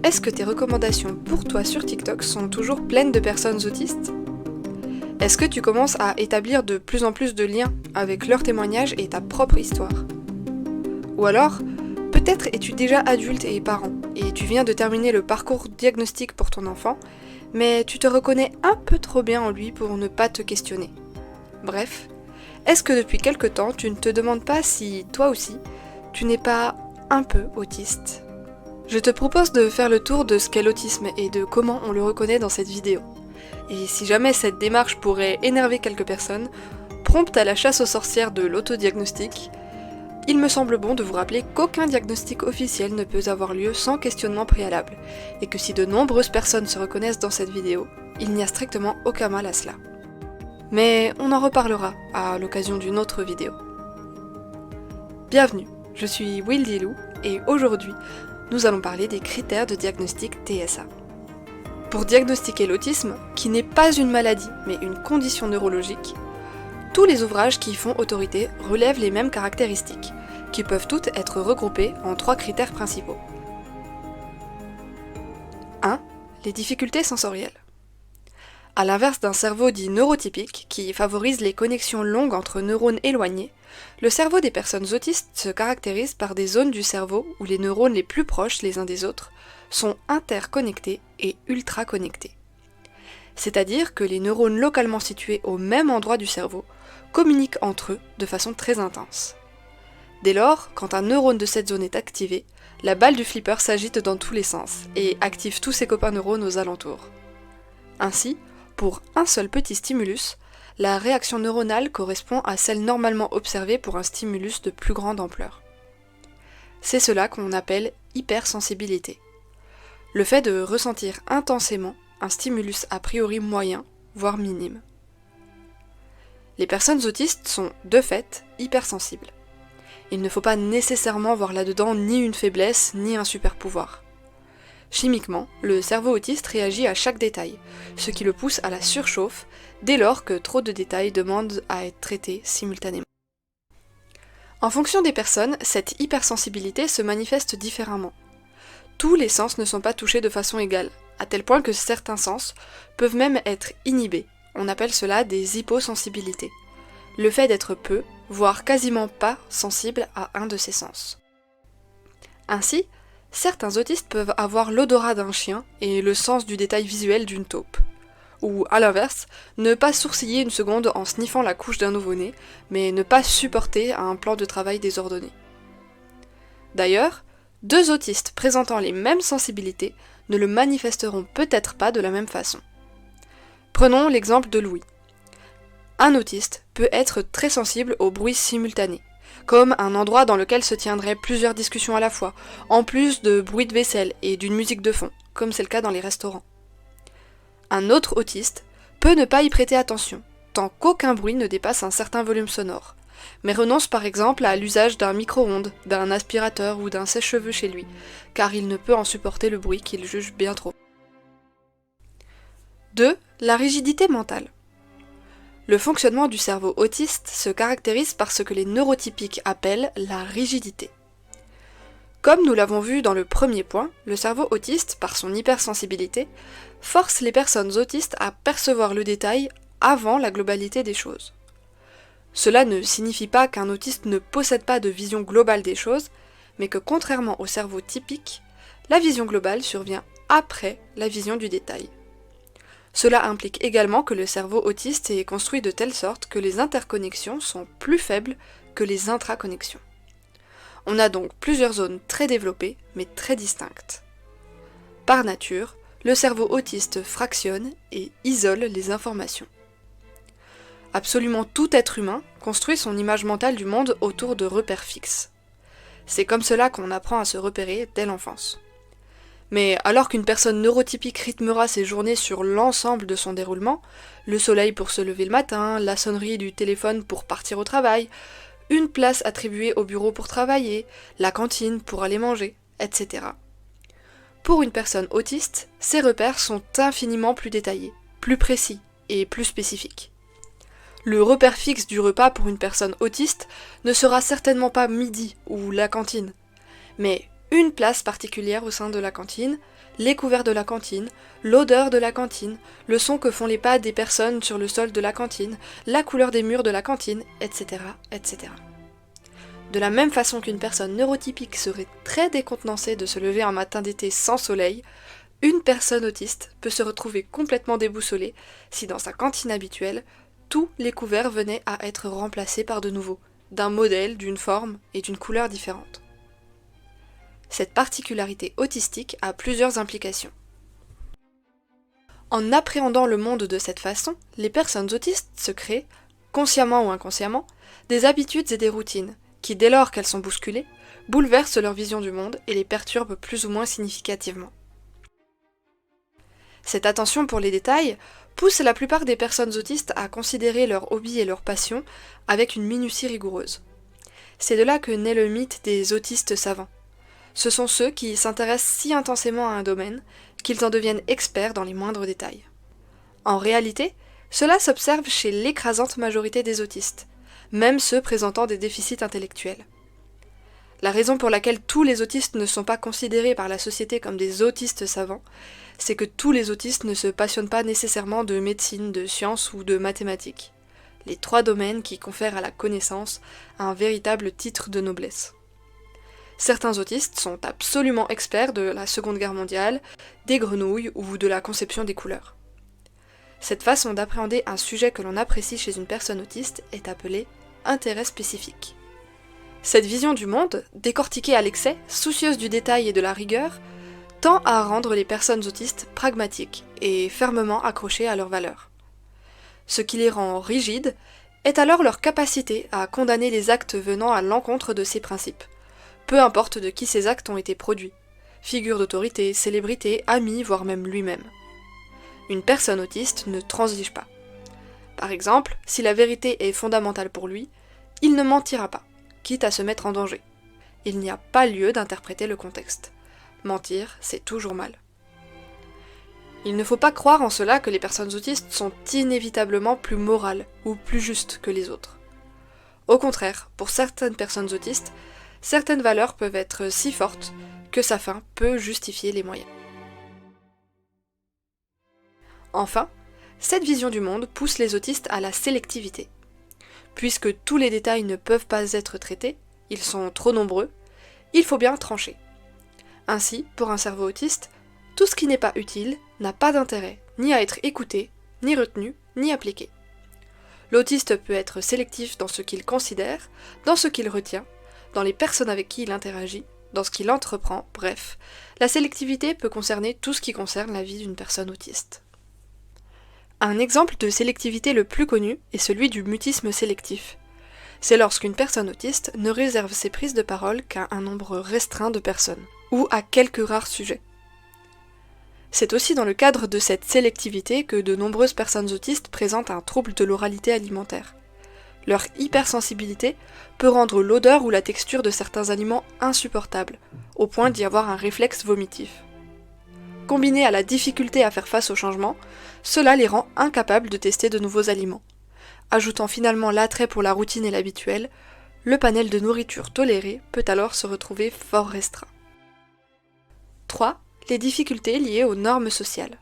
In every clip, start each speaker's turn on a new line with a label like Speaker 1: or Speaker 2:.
Speaker 1: Est-ce que tes recommandations pour toi sur TikTok sont toujours pleines de personnes autistes ? Est-ce que tu commences à établir de plus en plus de liens avec leurs témoignages et ta propre histoire ? Ou alors, peut-être es-tu déjà adulte et parent, et tu viens de terminer le parcours diagnostic pour ton enfant, mais tu te reconnais un peu trop bien en lui pour ne pas te questionner. Bref, est-ce que depuis quelque temps tu ne te demandes pas si, toi aussi, tu n'es pas un peu autiste ? Je te propose de faire le tour de ce qu'est l'autisme et de comment on le reconnaît dans cette vidéo. Et si jamais cette démarche pourrait énerver quelques personnes, promptes à la chasse aux sorcières de l'autodiagnostic, il me semble bon de vous rappeler qu'aucun diagnostic officiel ne peut avoir lieu sans questionnement préalable, et que si de nombreuses personnes se reconnaissent dans cette vidéo, il n'y a strictement aucun mal à cela. Mais on en reparlera à l'occasion d'une autre vidéo. Bienvenue, je suis Will Dilou, et aujourd'hui, nous allons parler des critères de diagnostic TSA. Pour diagnostiquer l'autisme, qui n'est pas une maladie mais une condition neurologique, tous les ouvrages qui y font autorité relèvent les mêmes caractéristiques, qui peuvent toutes être regroupées en 3 critères principaux. 1. Les difficultés sensorielles. À l'inverse d'un cerveau dit neurotypique, qui favorise les connexions longues entre neurones éloignés, le cerveau des personnes autistes se caractérise par des zones du cerveau où les neurones les plus proches les uns des autres sont interconnectés et ultra-connectés. C'est-à-dire que les neurones localement situés au même endroit du cerveau communiquent entre eux de façon très intense. Dès lors, quand un neurone de cette zone est activé, la balle du flipper s'agite dans tous les sens et active tous ses copains neurones aux alentours. Ainsi, pour un seul petit stimulus, la réaction neuronale correspond à celle normalement observée pour un stimulus de plus grande ampleur. C'est cela qu'on appelle hypersensibilité. Le fait de ressentir intensément un stimulus a priori moyen, voire minime. Les personnes autistes sont, de fait, hypersensibles. Il ne faut pas nécessairement voir là-dedans ni une faiblesse, ni un super-pouvoir. Chimiquement, le cerveau autiste réagit à chaque détail, ce qui le pousse à la surchauffe dès lors que trop de détails demandent à être traités simultanément. En fonction des personnes, cette hypersensibilité se manifeste différemment. Tous les sens ne sont pas touchés de façon égale, à tel point que certains sens peuvent même être inhibés. On appelle cela des hyposensibilités. Le fait d'être peu, voire quasiment pas sensible à un de ces sens. Ainsi, certains autistes peuvent avoir l'odorat d'un chien et le sens du détail visuel d'une taupe. Ou, à l'inverse, ne pas sourciller une seconde en sniffant la couche d'un nouveau-né, mais ne pas supporter un plan de travail désordonné. D'ailleurs, 2 autistes présentant les mêmes sensibilités ne le manifesteront peut-être pas de la même façon. Prenons l'exemple de Louis. Un autiste peut être très sensible aux bruits simultanés, comme un endroit dans lequel se tiendraient plusieurs discussions à la fois, en plus de bruits de vaisselle et d'une musique de fond, comme c'est le cas dans les restaurants. Un autre autiste peut ne pas y prêter attention, tant qu'aucun bruit ne dépasse un certain volume sonore, mais renonce par exemple à l'usage d'un micro-ondes, d'un aspirateur ou d'un sèche-cheveux chez lui, car il ne peut en supporter le bruit qu'il juge bien trop. 2. La rigidité mentale. Le fonctionnement du cerveau autiste se caractérise par ce que les neurotypiques appellent la rigidité. Comme nous l'avons vu dans le premier point, le cerveau autiste, par son hypersensibilité, force les personnes autistes à percevoir le détail avant la globalité des choses. Cela ne signifie pas qu'un autiste ne possède pas de vision globale des choses, mais que contrairement au cerveau typique, la vision globale survient après la vision du détail. Cela implique également que le cerveau autiste est construit de telle sorte que les interconnexions sont plus faibles que les intraconnexions. On a donc plusieurs zones très développées, mais très distinctes. Par nature, le cerveau autiste fractionne et isole les informations. Absolument tout être humain construit son image mentale du monde autour de repères fixes. C'est comme cela qu'on apprend à se repérer dès l'enfance. Mais alors qu'une personne neurotypique rythmera ses journées sur l'ensemble de son déroulement, le soleil pour se lever le matin, la sonnerie du téléphone pour partir au travail, une place attribuée au bureau pour travailler, la cantine pour aller manger, etc. Pour une personne autiste, ces repères sont infiniment plus détaillés, plus précis et plus spécifiques. Le repère fixe du repas pour une personne autiste ne sera certainement pas midi ou la cantine, mais une place particulière au sein de la cantine, les couverts de la cantine, l'odeur de la cantine, le son que font les pas des personnes sur le sol de la cantine, la couleur des murs de la cantine, etc., etc. De la même façon qu'une personne neurotypique serait très décontenancée de se lever un matin d'été sans soleil, une personne autiste peut se retrouver complètement déboussolée si dans sa cantine habituelle, tous les couverts venaient à être remplacés par de nouveaux, d'un modèle, d'une forme et d'une couleur différente. Cette particularité autistique a plusieurs implications. En appréhendant le monde de cette façon, les personnes autistes se créent, consciemment ou inconsciemment, des habitudes et des routines qui, dès lors qu'elles sont bousculées, bouleversent leur vision du monde et les perturbent plus ou moins significativement. Cette attention pour les détails pousse la plupart des personnes autistes à considérer leurs hobbies et leurs passions avec une minutie rigoureuse. C'est de là que naît le mythe des autistes savants. Ce sont ceux qui s'intéressent si intensément à un domaine qu'ils en deviennent experts dans les moindres détails. En réalité, cela s'observe chez l'écrasante majorité des autistes, même ceux présentant des déficits intellectuels. La raison pour laquelle tous les autistes ne sont pas considérés par la société comme des autistes savants, c'est que tous les autistes ne se passionnent pas nécessairement de médecine, de sciences ou de mathématiques. Les trois domaines qui confèrent à la connaissance un véritable titre de noblesse. Certains autistes sont absolument experts de la Seconde Guerre mondiale, des grenouilles ou de la conception des couleurs. Cette façon d'appréhender un sujet que l'on apprécie chez une personne autiste est appelée intérêt spécifique. Cette vision du monde, décortiquée à l'excès, soucieuse du détail et de la rigueur, tend à rendre les personnes autistes pragmatiques et fermement accrochées à leurs valeurs. Ce qui les rend rigides est alors leur capacité à condamner les actes venant à l'encontre de ces principes, peu importe de qui ces actes ont été produits, figure d'autorité, célébrité, ami, voire même lui-même. Une personne autiste ne transige pas. Par exemple, si la vérité est fondamentale pour lui, il ne mentira pas, quitte à se mettre en danger. Il n'y a pas lieu d'interpréter le contexte. Mentir, c'est toujours mal. Il ne faut pas croire en cela que les personnes autistes sont inévitablement plus morales ou plus justes que les autres. Au contraire, pour certaines personnes autistes, certaines valeurs peuvent être si fortes que sa fin peut justifier les moyens. Enfin, cette vision du monde pousse les autistes à la sélectivité. Puisque tous les détails ne peuvent pas être traités, ils sont trop nombreux, il faut bien trancher. Ainsi, pour un cerveau autiste, tout ce qui n'est pas utile n'a pas d'intérêt ni à être écouté, ni retenu, ni appliqué. L'autiste peut être sélectif dans ce qu'il considère, dans ce qu'il retient, dans les personnes avec qui il interagit, dans ce qu'il entreprend, bref, la sélectivité peut concerner tout ce qui concerne la vie d'une personne autiste. Un exemple de sélectivité le plus connu est celui du mutisme sélectif. C'est lorsqu'une personne autiste ne réserve ses prises de parole qu'à un nombre restreint de personnes, ou à quelques rares sujets. C'est aussi dans le cadre de cette sélectivité que de nombreuses personnes autistes présentent un trouble de l'oralité alimentaire. Leur hypersensibilité peut rendre l'odeur ou la texture de certains aliments insupportables, au point d'y avoir un réflexe vomitif. Combiné à la difficulté à faire face au changement, cela les rend incapables de tester de nouveaux aliments. Ajoutant finalement l'attrait pour la routine et l'habituel, le panel de nourriture tolérée peut alors se retrouver fort restreint. 3. Les difficultés liées aux normes sociales.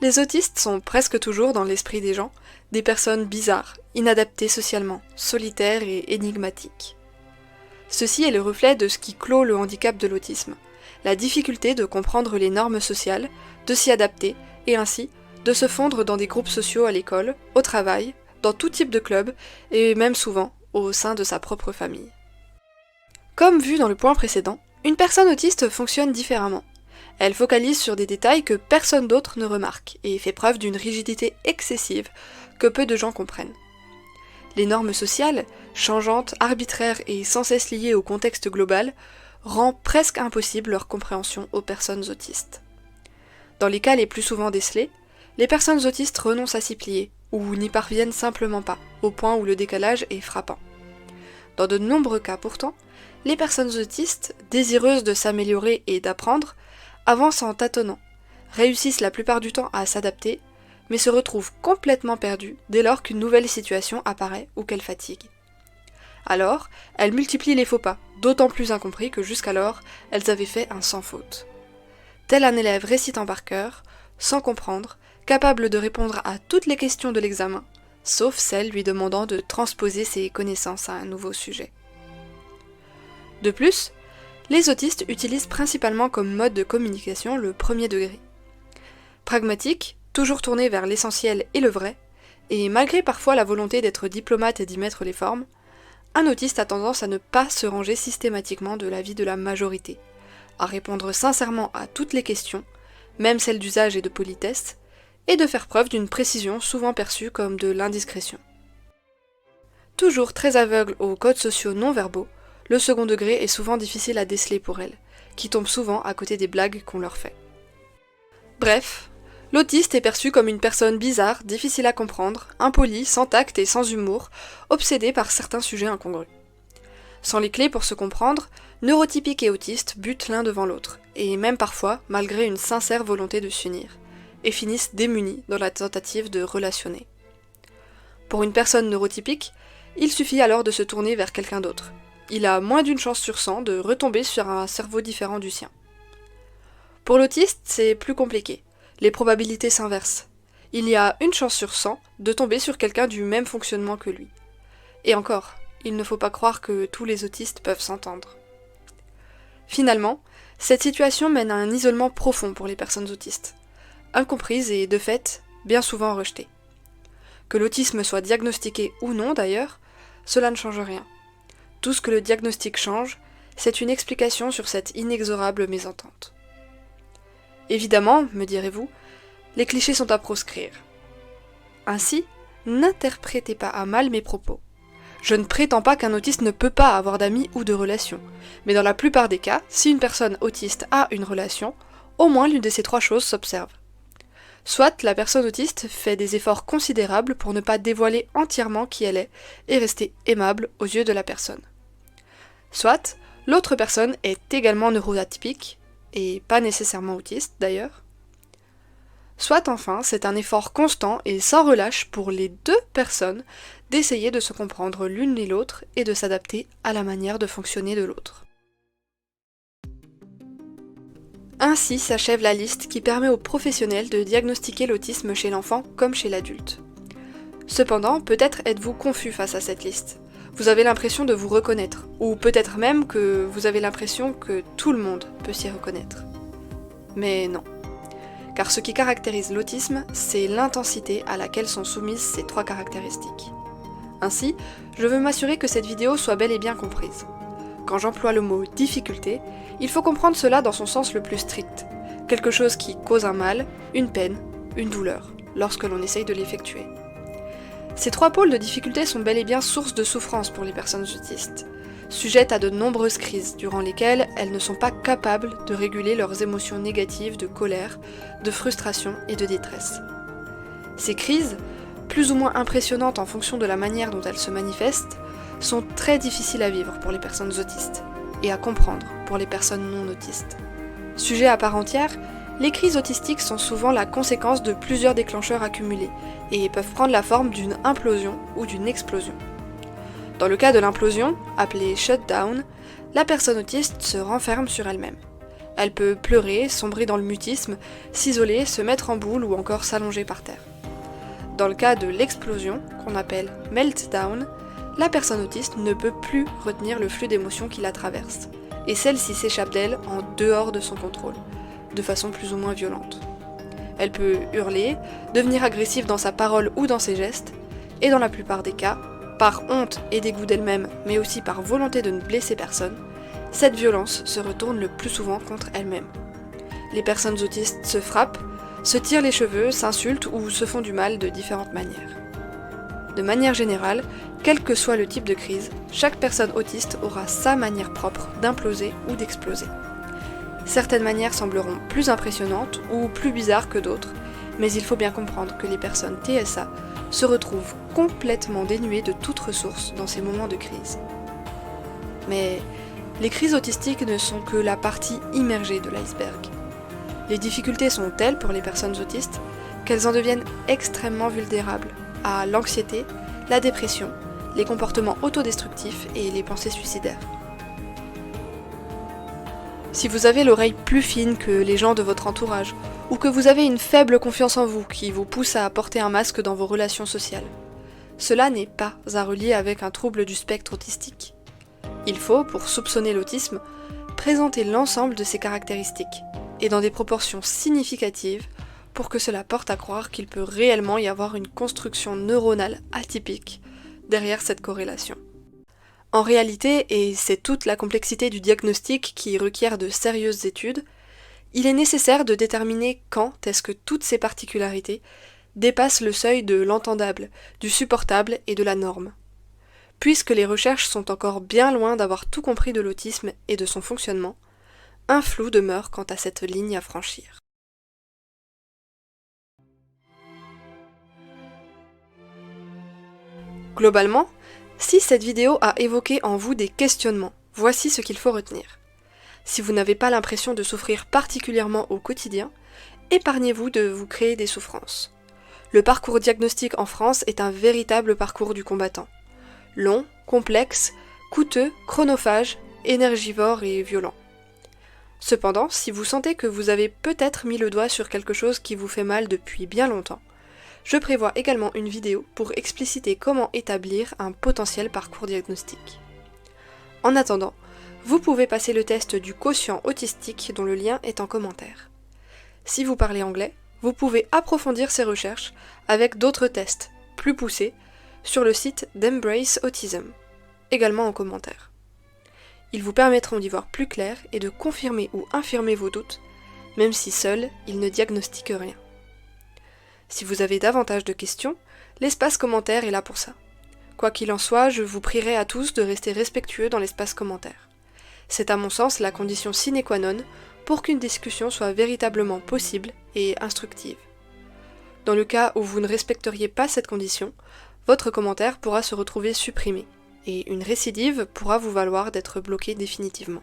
Speaker 1: Les autistes sont presque toujours dans l'esprit des gens des personnes bizarres, inadaptées socialement, solitaires et énigmatiques. Ceci est le reflet de ce qui clôt le handicap de l'autisme, la difficulté de comprendre les normes sociales, de s'y adapter et ainsi de se fondre dans des groupes sociaux à l'école, au travail, dans tout type de club et même souvent au sein de sa propre famille. Comme vu dans le point précédent, une personne autiste fonctionne différemment. Elle focalise sur des détails que personne d'autre ne remarque et fait preuve d'une rigidité excessive que peu de gens comprennent. Les normes sociales, changeantes, arbitraires et sans cesse liées au contexte global, rend presque impossible leur compréhension aux personnes autistes. Dans les cas les plus souvent décelés, les personnes autistes renoncent à s'y plier, ou n'y parviennent simplement pas, au point où le décalage est frappant. Dans de nombreux cas pourtant, les personnes autistes, désireuses de s'améliorer et d'apprendre, avancent en tâtonnant, réussissent la plupart du temps à s'adapter, mais se retrouvent complètement perdues dès lors qu'une nouvelle situation apparaît ou qu'elle fatigue. Alors, elles multiplient les faux pas, d'autant plus incompris que jusqu'alors, elles avaient fait un sans faute. Tel un élève récitant par cœur, sans comprendre, capable de répondre à toutes les questions de l'examen, sauf celles lui demandant de transposer ses connaissances à un nouveau sujet. De plus, les autistes utilisent principalement comme mode de communication le premier degré. Pragmatique, toujours tourné vers l'essentiel et le vrai, et malgré parfois la volonté d'être diplomate et d'y mettre les formes, un autiste a tendance à ne pas se ranger systématiquement de l'avis de la majorité, à répondre sincèrement à toutes les questions, même celles d'usage et de politesse, et de faire preuve d'une précision souvent perçue comme de l'indiscrétion. Toujours très aveugle aux codes sociaux non-verbaux, le second degré est souvent difficile à déceler pour elles, qui tombent souvent à côté des blagues qu'on leur fait. Bref, l'autiste est perçu comme une personne bizarre, difficile à comprendre, impolie, sans tact et sans humour, obsédée par certains sujets incongrus. Sans les clés pour se comprendre, neurotypiques et autistes butent l'un devant l'autre, et même parfois, malgré une sincère volonté de s'unir, et finissent démunis dans la tentative de relationner. Pour une personne neurotypique, il suffit alors de se tourner vers quelqu'un d'autre. Il a moins d'une chance sur 100 de retomber sur un cerveau différent du sien. Pour l'autiste, c'est plus compliqué. Les probabilités s'inversent. Il y a une chance sur 100 de tomber sur quelqu'un du même fonctionnement que lui. Et encore, il ne faut pas croire que tous les autistes peuvent s'entendre. Finalement, cette situation mène à un isolement profond pour les personnes autistes, incomprises et de fait, bien souvent rejetées. Que l'autisme soit diagnostiqué ou non d'ailleurs, cela ne change rien. Tout ce que le diagnostic change, c'est une explication sur cette inexorable mésentente. Évidemment, me direz-vous, les clichés sont à proscrire. Ainsi, n'interprétez pas à mal mes propos. Je ne prétends pas qu'un autiste ne peut pas avoir d'amis ou de relations, mais dans la plupart des cas, si une personne autiste a une relation, au moins l'une de ces trois choses s'observe. Soit la personne autiste fait des efforts considérables pour ne pas dévoiler entièrement qui elle est et rester aimable aux yeux de la personne. Soit l'autre personne est également neuroatypique, et pas nécessairement autiste d'ailleurs. Soit enfin c'est un effort constant et sans relâche pour les deux personnes d'essayer de se comprendre l'une et l'autre et de s'adapter à la manière de fonctionner de l'autre. Ainsi s'achève la liste qui permet aux professionnels de diagnostiquer l'autisme chez l'enfant comme chez l'adulte. Cependant, peut-être êtes-vous confus face à cette liste. Vous avez l'impression de vous reconnaître, ou peut-être même que vous avez l'impression que tout le monde peut s'y reconnaître. Mais non. Car ce qui caractérise l'autisme, c'est l'intensité à laquelle sont soumises ces trois caractéristiques. Ainsi, je veux m'assurer que cette vidéo soit bel et bien comprise. Quand j'emploie le mot « difficulté », il faut comprendre cela dans son sens le plus strict. Quelque chose qui cause un mal, une peine, une douleur, lorsque l'on essaye de l'effectuer. Ces trois pôles de difficulté sont bel et bien source de souffrance pour les personnes autistes, sujettes à de nombreuses crises durant lesquelles elles ne sont pas capables de réguler leurs émotions négatives de colère, de frustration et de détresse. Ces crises, plus ou moins impressionnantes en fonction de la manière dont elles se manifestent, sont très difficiles à vivre pour les personnes autistes et à comprendre pour les personnes non autistes. Sujet à part entière, les crises autistiques sont souvent la conséquence de plusieurs déclencheurs accumulés et peuvent prendre la forme d'une implosion ou d'une explosion. Dans le cas de l'implosion, appelée shutdown, la personne autiste se renferme sur elle-même. Elle peut pleurer, sombrer dans le mutisme, s'isoler, se mettre en boule ou encore s'allonger par terre. Dans le cas de l'explosion, qu'on appelle meltdown, la personne autiste ne peut plus retenir le flux d'émotions qui la traverse, et celle-ci s'échappe d'elle en dehors de son contrôle, de façon plus ou moins violente. Elle peut hurler, devenir agressive dans sa parole ou dans ses gestes, et dans la plupart des cas, par honte et dégoût d'elle-même, mais aussi par volonté de ne blesser personne, cette violence se retourne le plus souvent contre elle-même. Les personnes autistes se frappent, se tirent les cheveux, s'insultent ou se font du mal de différentes manières. De manière générale, quel que soit le type de crise, chaque personne autiste aura sa manière propre d'imploser ou d'exploser. Certaines manières sembleront plus impressionnantes ou plus bizarres que d'autres, mais il faut bien comprendre que les personnes TSA se retrouvent complètement dénuées de toute ressource dans ces moments de crise. Mais les crises autistiques ne sont que la partie immergée de l'iceberg. Les difficultés sont telles pour les personnes autistes qu'elles en deviennent extrêmement vulnérables à l'anxiété, la dépression, les comportements autodestructifs et les pensées suicidaires. Si vous avez l'oreille plus fine que les gens de votre entourage, ou que vous avez une faible confiance en vous qui vous pousse à porter un masque dans vos relations sociales, cela n'est pas à relier avec un trouble du spectre autistique. Il faut, pour soupçonner l'autisme, présenter l'ensemble de ces caractéristiques, et dans des proportions significatives, pour que cela porte à croire qu'il peut réellement y avoir une construction neuronale atypique derrière cette corrélation. En réalité, et c'est toute la complexité du diagnostic qui requiert de sérieuses études, il est nécessaire de déterminer quand est-ce que toutes ces particularités dépassent le seuil de l'entendable, du supportable et de la norme. Puisque les recherches sont encore bien loin d'avoir tout compris de l'autisme et de son fonctionnement, un flou demeure quant à cette ligne à franchir. Globalement, si cette vidéo a évoqué en vous des questionnements, voici ce qu'il faut retenir. Si vous n'avez pas l'impression de souffrir particulièrement au quotidien, épargnez-vous de vous créer des souffrances. Le parcours diagnostique en France est un véritable parcours du combattant. Long, complexe, coûteux, chronophage, énergivore et violent. Cependant, si vous sentez que vous avez peut-être mis le doigt sur quelque chose qui vous fait mal depuis bien longtemps, je prévois également une vidéo pour expliciter comment établir un potentiel parcours diagnostique. En attendant, vous pouvez passer le test du quotient autistique dont le lien est en commentaire. Si vous parlez anglais, vous pouvez approfondir ces recherches avec d'autres tests, plus poussés, sur le site d'Embrace Autism, également en commentaire. Ils vous permettront d'y voir plus clair et de confirmer ou infirmer vos doutes, même si seuls ils ne diagnostiquent rien. Si vous avez davantage de questions, l'espace commentaire est là pour ça. Quoi qu'il en soit, je vous prierai à tous de rester respectueux dans l'espace commentaire. C'est à mon sens la condition sine qua non pour qu'une discussion soit véritablement possible et instructive. Dans le cas où vous ne respecteriez pas cette condition, votre commentaire pourra se retrouver supprimé, et une récidive pourra vous valoir d'être bloqué définitivement.